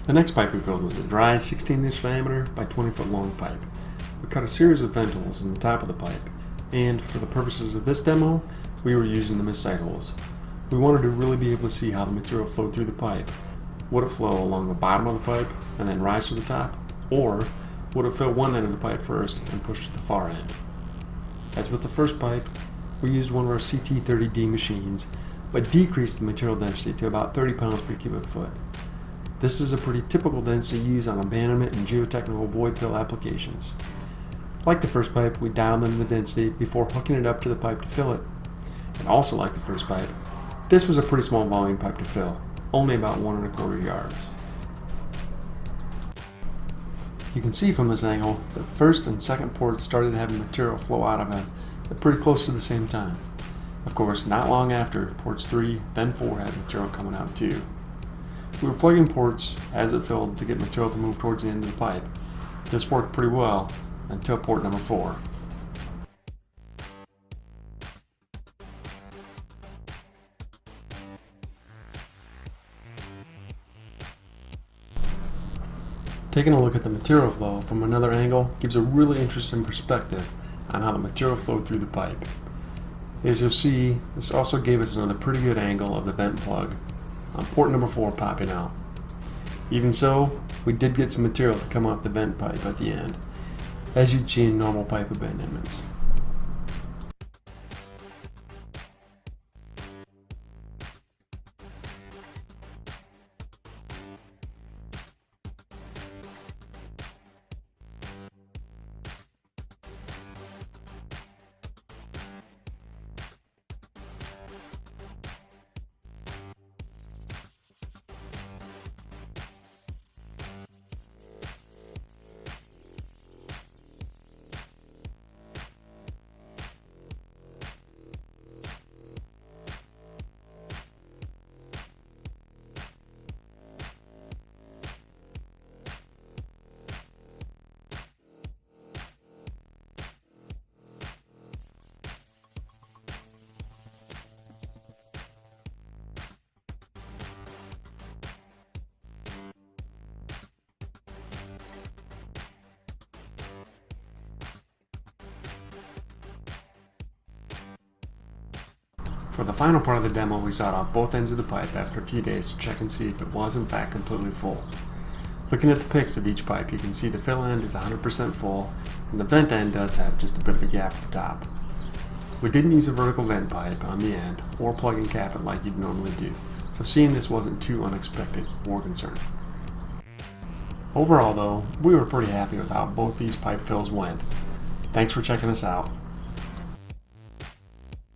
The next pipe we filled was a dry 16-inch diameter by 20-foot long pipe. We cut a series of vent holes in the top of the pipe, and for the purposes of this demo, we were using them as sight holes. We wanted to really be able to see how the material flowed through the pipe. Would it flow along the bottom of the pipe and then rise to the top, or would it fill one end of the pipe first and push to the far end? As with the first pipe, we used one of our CT30D machines, but decreased the material density to about 30 pounds per cubic foot. This is a pretty typical density used on abandonment and geotechnical void fill applications. Like the first pipe, we dialed in the density before hooking it up to the pipe to fill it. And also like the first pipe, this was a pretty small volume pipe to fill, only about 1 1/4 yards. You can see from this angle that first and second ports started having material flow out of it at pretty close to the same time. Of course, not long after, ports 3, then 4 had material coming out too. We were plugging ports as it filled to get material to move towards the end of the pipe. This worked pretty well until port number 4. Taking a look at the material flow from another angle gives a really interesting perspective on how the material flowed through the pipe. As you'll see, this also gave us another pretty good angle of the vent plug on port number 4 popping out. Even so, we did get some material to come off the vent pipe at the end, as you'd see in normal pipe abandonments. For the final part of the demo, we sawed off both ends of the pipe after a few days to check and see if it was in fact completely full. Looking at the pics of each pipe, you can see the fill end is 100% full, and the vent end does have just a bit of a gap at the top. We didn't use a vertical vent pipe on the end, or plug and cap it like you'd normally do, so seeing this wasn't too unexpected or concerning. Overall though, we were pretty happy with how both these pipe fills went. Thanks for checking us out.